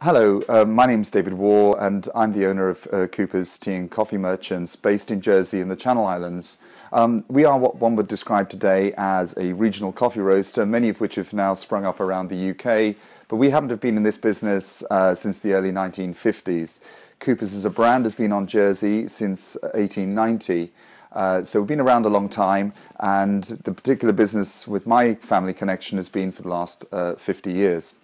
Hello, my name's David Waugh and I'm the owner of Cooper's Tea and Coffee Merchants based in Jersey and the Channel Islands. We are what one would describe today as a regional coffee roaster, many of which have now sprung up around the UK, but we happen to have been in this business since the early 1950s. Cooper's as a brand has been on Jersey since 1890. So we've been around a long time, and the particular business with my family connection has been for the last 50 years.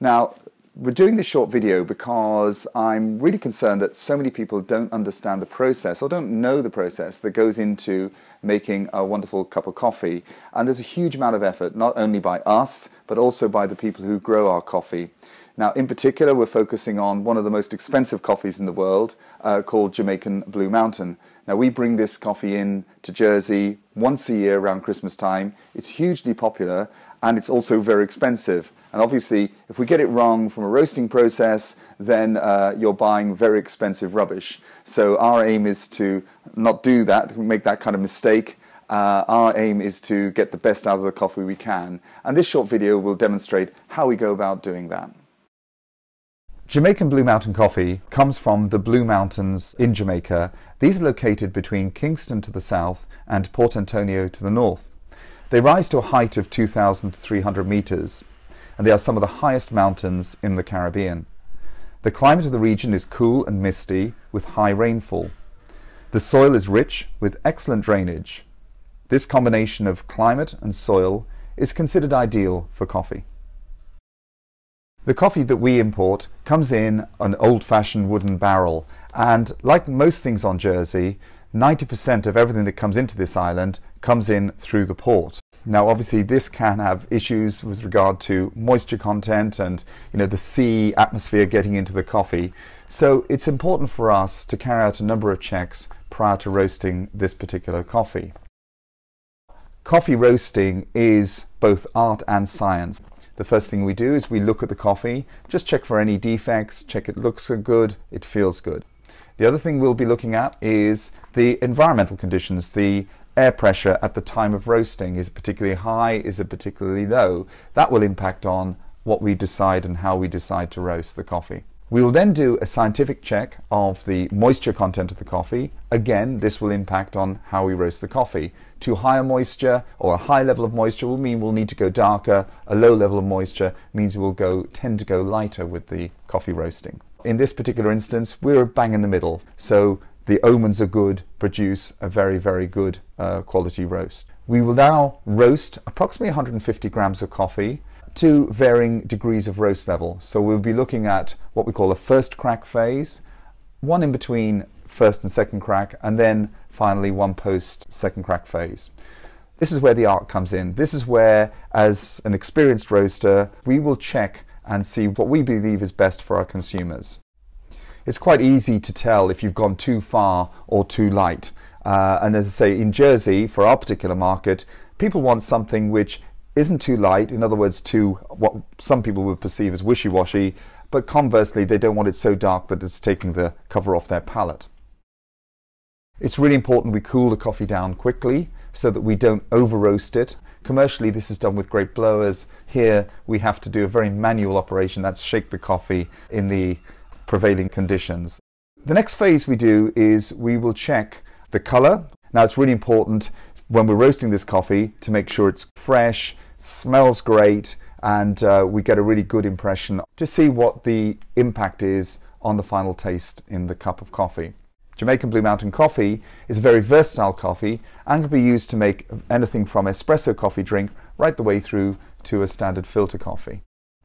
Now, we're doing this short video because I'm really concerned that so many people don't understand the process or don't know the process that goes into making a wonderful cup of coffee. And there's a huge amount of effort, not only by us, but also by the people who grow our coffee. Now, in particular, we're focusing on one of the most expensive coffees in the world called Jamaican Blue Mountain. Now, we bring this coffee in to Jersey once a year around Christmas time. It's hugely popular and it's also very expensive. And obviously, if we get it wrong from a roasting process, then you're buying very expensive rubbish. So our aim is to not do that, make that kind of mistake. Our aim is to get the best out of the coffee we can. And this short video will demonstrate how we go about doing that. Jamaican Blue Mountain coffee comes from the Blue Mountains in Jamaica. These are located between Kingston to the south and Port Antonio to the north. They rise to a height of 2,300 meters, and they are some of the highest mountains in the Caribbean. The climate of the region is cool and misty with high rainfall. The soil is rich with excellent drainage. This combination of climate and soil is considered ideal for coffee. The coffee that we import comes in an old-fashioned wooden barrel, and like most things on Jersey, 90% of everything that comes into this island comes in through the port. Now, obviously, this can have issues with regard to moisture content and, the sea atmosphere getting into the coffee. So it's important for us to carry out a number of checks prior to roasting this particular coffee. Coffee roasting is both art and science. The first thing we do is we look at the coffee, just check for any defects, check it looks good, it feels good. The other thing we'll be looking at is the environmental conditions, the air pressure at the time of roasting. Is it particularly high? Is it particularly low? That will impact on what we decide and how we decide to roast the coffee. We will then do a scientific check of the moisture content of the coffee. Again, this will impact on how we roast the coffee. Too high a moisture or a high level of moisture will mean we'll need to go darker. A low level of moisture means we'll tend to go lighter with the coffee roasting. In this particular instance, we're bang in the middle. So the omens are good, produce a very, very good quality roast. We will now roast approximately 150 grams of coffee to varying degrees of roast level. So we'll be looking at what we call a first crack phase, one in between first and second crack, and then finally one post second crack phase. This is where the art comes in. This is where, as an experienced roaster, we will check and see what we believe is best for our consumers. It's quite easy to tell if you've gone too far or too light. And as I say, in Jersey, for our particular market, people want something which isn't too light, in other words, too what some people would perceive as wishy-washy, but conversely, they don't want it so dark that it's taking the cover off their palate. It's really important we cool the coffee down quickly so that we don't over-roast it. Commercially, this is done with great blowers. Here, we have to do a very manual operation. That's shake the coffee in the prevailing conditions. The next phase we do is we will check the color. Now, it's really important when we're roasting this coffee to make sure it's fresh, smells great, and we get a really good impression to see what the impact is on the final taste in the cup of coffee. Jamaican Blue Mountain coffee is a very versatile coffee and can be used to make anything from espresso coffee drink right the way through to a standard filter coffee.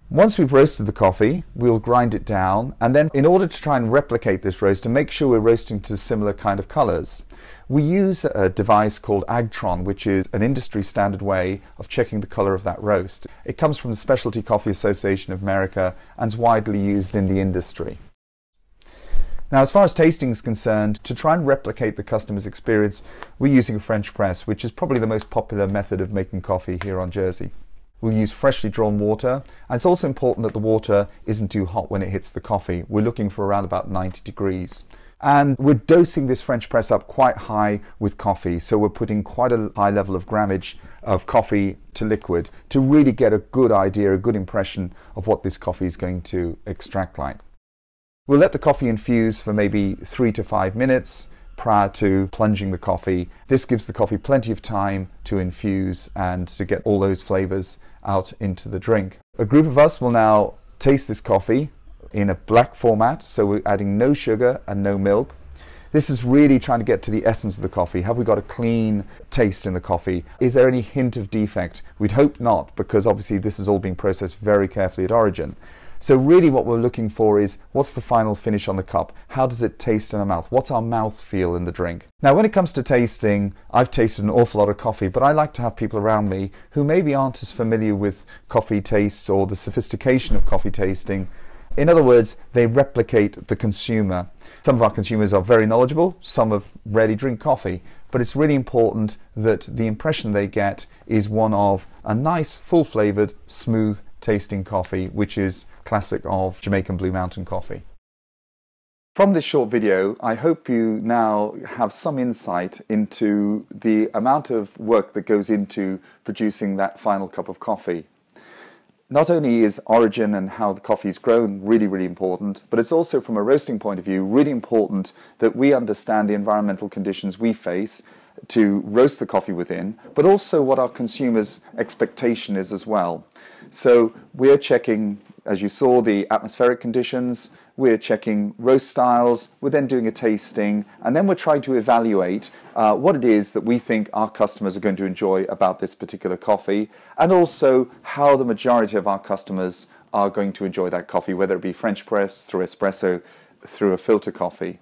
Once we've roasted the coffee, we'll grind it down, and then in order to try and replicate this roast and make sure we're roasting to similar kind of colors, we use a device called Agtron, which is an industry standard way of checking the color of that roast. It comes from the Specialty Coffee Association of America and is widely used in the industry. Now, as far as tasting is concerned, to try and replicate the customer's experience, we're using a French press, which is probably the most popular method of making coffee here on Jersey. We'll use freshly drawn water, and it's also important that the water isn't too hot when it hits the coffee. We're looking for around about 90 degrees. And we're dosing this French press up quite high with coffee. So we're putting quite a high level of grammage of coffee to liquid to really get a good idea, a good impression of what this coffee is going to extract like. We'll let the coffee infuse for maybe 3 to 5 minutes prior to plunging the coffee. This gives the coffee plenty of time to infuse and to get all those flavors out into the drink. A group of us will now taste this coffee in a black format, so we're adding no sugar and no milk. This is really trying to get to the essence of the coffee. Have we got a clean taste in the coffee? Is there any hint of defect? We'd hope not, because obviously this is all being processed very carefully at origin. So really what we're looking for is, what's the final finish on the cup? How does it taste in our mouth? What's our mouth feel in the drink? Now when it comes to tasting, I've tasted an awful lot of coffee, but I like to have people around me who maybe aren't as familiar with coffee tastes or the sophistication of coffee tasting. In other words, they replicate the consumer. Some of our consumers are very knowledgeable, some have rarely drink coffee, but it's really important that the impression they get is one of a nice, full-flavored, smooth tasting coffee, which is classic of Jamaican Blue Mountain coffee. From this short video, I hope you now have some insight into the amount of work that goes into producing that final cup of coffee. Not only is origin and how the coffee is grown really important, but it's also from a roasting point of view really important that we understand the environmental conditions we face to roast the coffee within, but also what our consumers' expectation is as well. So we're checking, as you saw, the atmospheric conditions, we're checking roast styles, we're then doing a tasting, and then we're trying to evaluate what it is that we think our customers are going to enjoy about this particular coffee, and also how the majority of our customers are going to enjoy that coffee, whether it be French press, through espresso, through a filter coffee.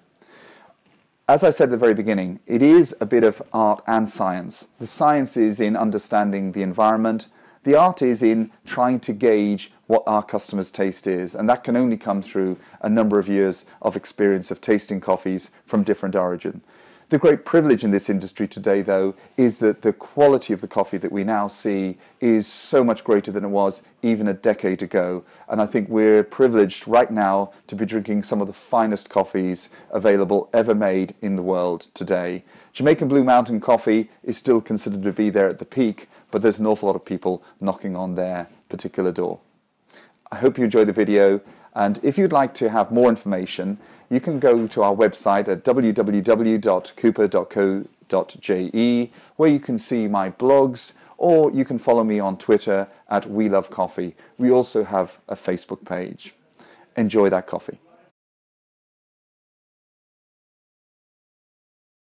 As I said at the very beginning, it is a bit of art and science. The science is in understanding the environment. The art is in trying to gauge what our customers' taste is, and that can only come through a number of years of experience of tasting coffees from different origin. The great privilege in this industry today, though, is that the quality of the coffee that we now see is so much greater than it was even a decade ago. And I think we're privileged right now to be drinking some of the finest coffees available ever made in the world today. Jamaican Blue Mountain coffee is still considered to be there at the peak, but there's an awful lot of people knocking on their particular door. I hope you enjoyed the video, and if you'd like to have more information, you can go to our website at www.cooper.co.je, where you can see my blogs, or you can follow me on Twitter at We Love Coffee. We also have a Facebook page. Enjoy that coffee.